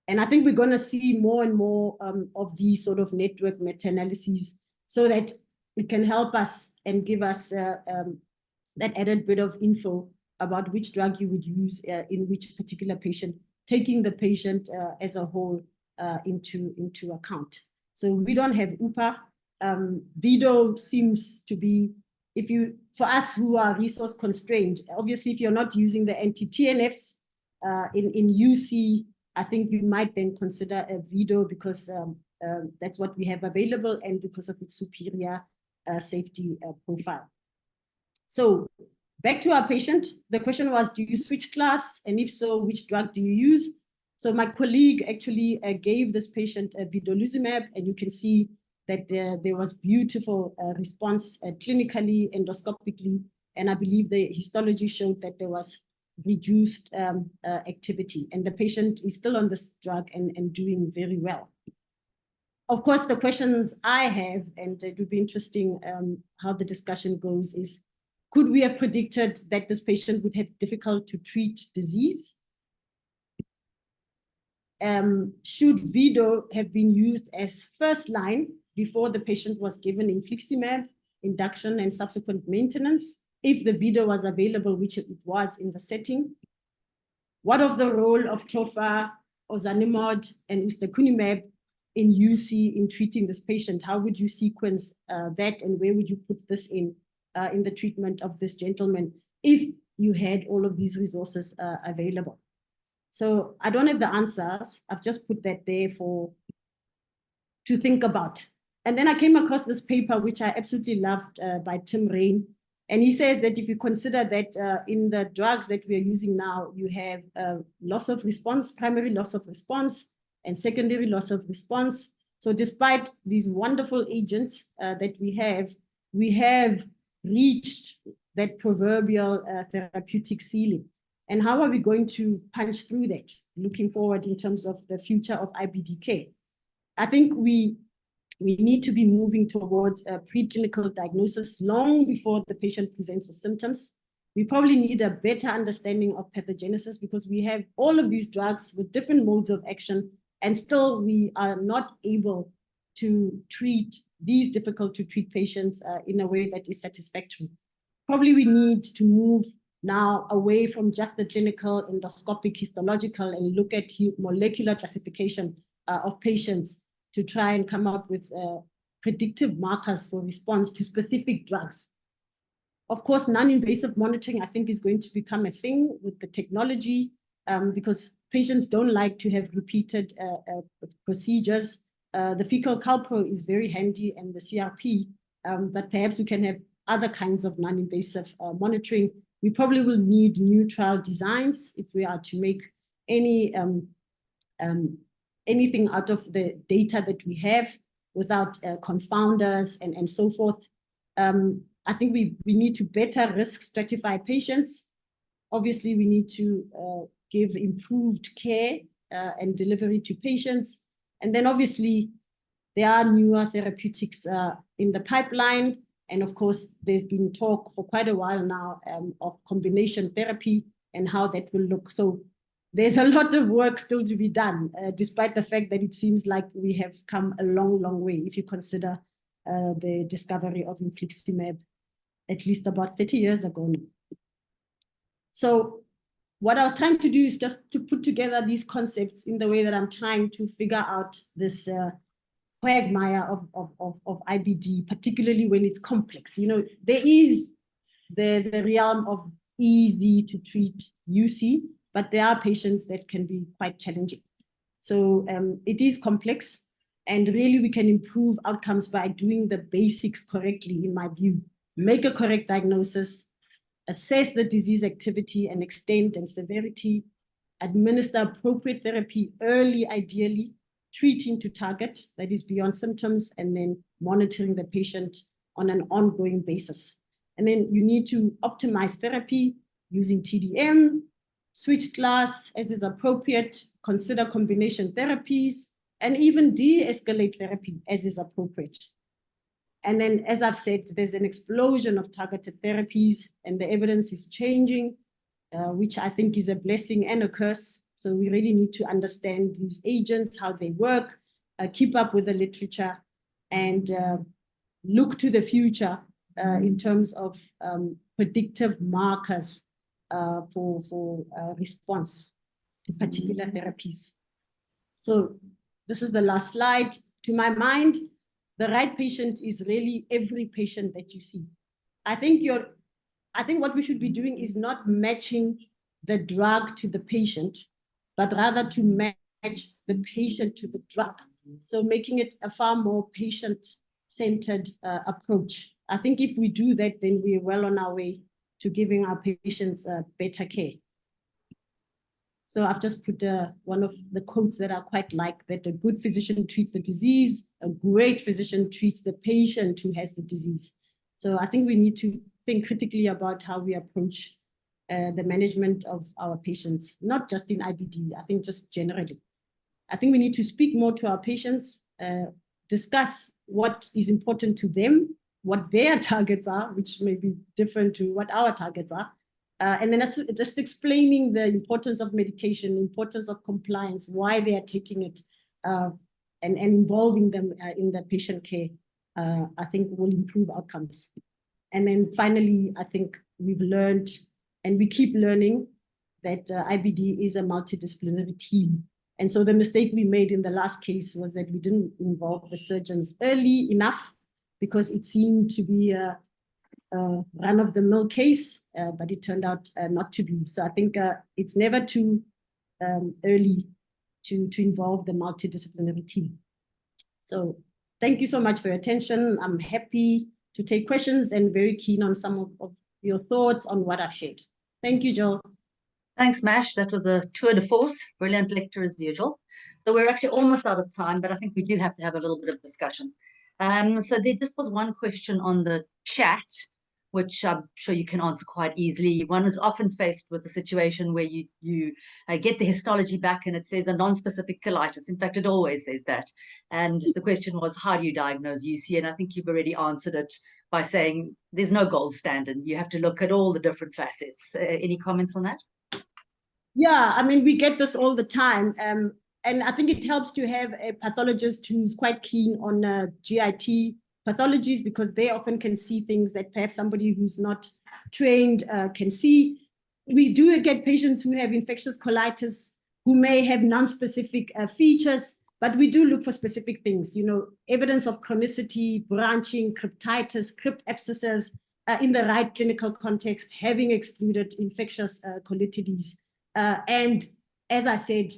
And I think we're going to see more and more of these sort of network meta-analyses so that it can help us and give us that added bit of info about which drug you would use in which particular patient, taking the patient as a whole into account. So we don't have UPA. VIDO seems to be, for us who are resource constrained, obviously if you're not using the anti-TNFs in UC, I think you might then consider a VIDO because that's what we have available and because of its superior safety profile. So back to our patient, the question was, do you switch class? And if so, which drug do you use? So my colleague actually gave this patient vedolizumab, and you can see that there was beautiful response clinically, endoscopically, and I believe the histology showed that there was reduced activity, and the patient is still on this drug and doing very well. Of course, the questions I have, and it would be interesting how the discussion goes, is could we have predicted that this patient would have difficult to treat disease? Should VIDO have been used as first line before the patient was given infliximab, induction and subsequent maintenance, if the VIDO was available, which it was in the setting? What of the role of tofa, ozanimod, and ustekinumab in UC in treating this patient? How would you sequence that, and where would you put this in the treatment of this gentleman if you had all of these resources available? So I don't have the answers. I've just put that there to think about. And then I came across this paper, which I absolutely loved, by Tim Rain. And he says that if you consider that in the drugs that we are using now, you have loss of response, primary loss of response, and secondary loss of response. So despite these wonderful agents that we have reached that proverbial therapeutic ceiling. And how are we going to punch through that? looking forward in terms of the future of IBD care. I think we need to be moving towards a preclinical diagnosis long before the patient presents with symptoms. We probably need a better understanding of pathogenesis because we have all of these drugs with different modes of action, and still we are not able to treat these difficult to treat patients in a way that is satisfactory. Probably we need to move now away from just the clinical, endoscopic, histological, and look at molecular classification of patients to try and come up with predictive markers for response to specific drugs. Of course, non-invasive monitoring, I think, is going to become a thing with the technology because patients don't like to have repeated procedures. The fecal calpro is very handy and the CRP, but perhaps we can have other kinds of non-invasive monitoring. We probably will need new trial designs if we are to make any anything out of the data that we have without confounders and so forth. I think we need to better risk stratify patients. Obviously, we need to give improved care and delivery to patients. And then obviously, there are newer therapeutics in the pipeline. And of course, there's been talk for quite a while now of combination therapy and how that will look. So there's a lot of work still to be done, despite the fact that it seems like we have come a long, long way if you consider the discovery of infliximab at least about 30 years ago now. So what I was trying to do is just to put together these concepts in the way that I'm trying to figure out this quagmire of IBD, particularly when it's complex. You know, there is the realm of easy to treat UC, but there are patients that can be quite challenging. So it is complex, and really we can improve outcomes by doing the basics correctly, in my view. Make a correct diagnosis, assess the disease activity and extent and severity, administer appropriate therapy early, ideally, treating to target, that is beyond symptoms, and then monitoring the patient on an ongoing basis. And then you need to optimize therapy using TDM, switch class as is appropriate, consider combination therapies, and even de-escalate therapy as is appropriate. And then, as I've said, there's an explosion of targeted therapies, and the evidence is changing, which I think is a blessing and a curse. So we really need to understand these agents, how they work, keep up with the literature, and look to the future in terms of predictive markers for response to particular therapies. So this is the last slide. To my mind, the right patient is really every patient that you see. I think what we should be doing is not matching the drug to the patient, but rather to match the patient to the drug. So making it a far more patient-centered approach. I think if we do that, then we're well on our way to giving our patients better care. So I've just put one of the quotes that I quite like, that a good physician treats the disease, a great physician treats the patient who has the disease. So I think we need to think critically about how we approach the management of our patients, not just in IBD, I think just generally. I think we need to speak more to our patients, discuss what is important to them, what their targets are, which may be different to what our targets are. And then just explaining the importance of medication, importance of compliance, why they are taking it, and involving them in the patient care, I think will improve outcomes. And then finally, I think we've learned, and we keep learning, that IBD is a multidisciplinary team. And so the mistake we made in the last case was that we didn't involve the surgeons early enough, because it seemed to be a run-of-the-mill case, but it turned out not to be. So I think it's never too early to involve the multidisciplinary team. So thank you so much for your attention. I'm happy to take questions and very keen on some of your thoughts on what I've shared. Thank you, Joel. Thanks, Mash. That was a tour de force. Brilliant lecture as usual. So we're actually almost out of time, but I think we do have to have a little bit of discussion. So there just was one question on the chat. which I'm sure you can answer quite easily. One is often faced with the situation where you get the histology back and it says a non-specific colitis. In fact, it always says that. And the question was, how do you diagnose UC? And I think you've already answered it by saying there's no gold standard. You have to look at all the different facets. Any comments on that? Yeah, I mean, we get this all the time. And I think it helps to have a pathologist who's quite keen on GIT pathologies, because they often can see things that perhaps somebody who's not trained can see. We do get patients who have infectious colitis who may have non-specific features, but we do look for specific things, you know, evidence of chronicity, branching, cryptitis, crypt abscesses in the right clinical context, having excluded infectious colitides. And as I said,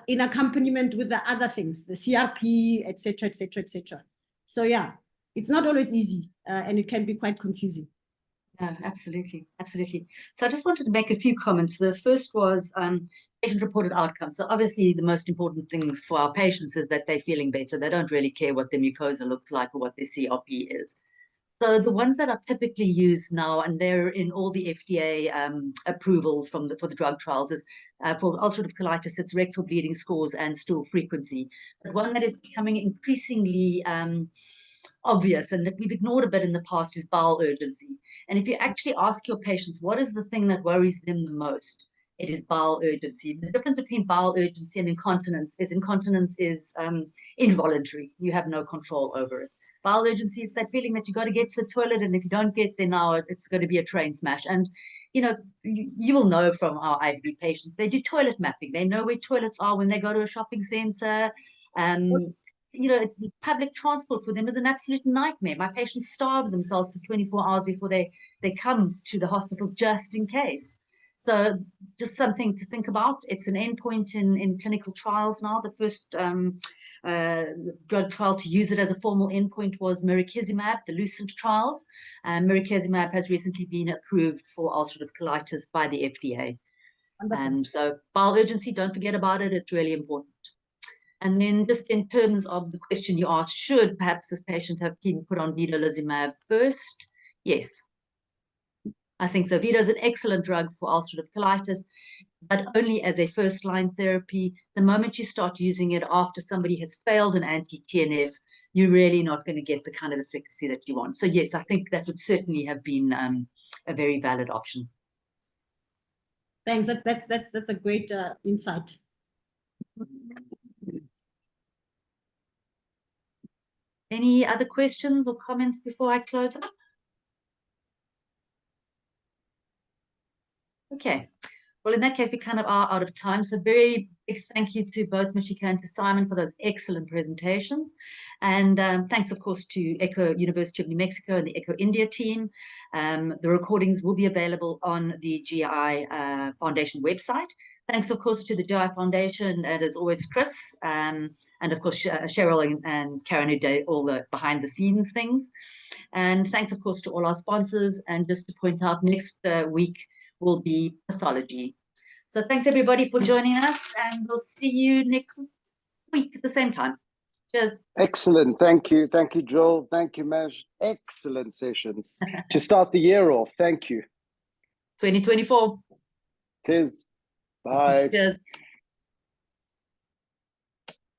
in accompaniment with the other things, the CRP, et cetera, et cetera, et cetera. So yeah, it's not always easy and it can be quite confusing. No, absolutely, absolutely. So I just wanted to make a few comments. The first was patient-reported outcomes. So obviously the most important things for our patients is that they're feeling better. They don't really care what their mucosa looks like or what their CRP is. So the ones that are typically used now, and they're in all the FDA approvals for the drug trials, is for ulcerative colitis, it's rectal bleeding scores and stool frequency. But one that is becoming increasingly obvious and that we've ignored a bit in the past is bowel urgency. And if you actually ask your patients, what is the thing that worries them the most? It is bowel urgency. The difference between bowel urgency and incontinence is involuntary. You have no control over it. Bowel urgency is that feeling that you got to get to the toilet, and if you don't get there now, it's going to be a train smash. And you know, you will know from our IBD patients, they do toilet mapping. They know where toilets are when they go to a shopping center. You know, public transport for them is an absolute nightmare. My patients starve themselves for 24 hours before they come to the hospital just in case. So just something to think about. It's an endpoint in clinical trials now. The first drug trial to use it as a formal endpoint was mirikizumab, the Lucent trials. Mirikizumab has recently been approved for ulcerative colitis by the FDA. And so bowel urgency, don't forget about it. It's really important. And then just in terms of the question you asked, should perhaps this patient have been put on vedolizumab first? Yes, I think so. Vedo is an excellent drug for ulcerative colitis, but only as a first-line therapy. The moment you start using it after somebody has failed an anti-TNF, you're really not going to get the kind of efficacy that you want. So yes, I think that would certainly have been a very valid option. Thanks. That's a great insight. Any other questions or comments before I close up? Okay. Well, in that case, we kind of are out of time. So very big thank you to both Mashiko and to Simon for those excellent presentations. And thanks, of course, to iEcho University of New Mexico and the iEcho India team. The recordings will be available on the GI Foundation website. Thanks, of course, to the GI Foundation, and as always, Chris, and of course, Cheryl and Karen, who did all the behind the scenes things. And thanks, of course, to all our sponsors. And just to point out, next week will be pathology. So thanks everybody for joining us, and we'll see you next week at the same time. Cheers. Excellent. Thank you. Thank you, Joel. Thank you, Maj. Excellent sessions to start the year off. Thank you. 2024. Cheers. Bye. Cheers.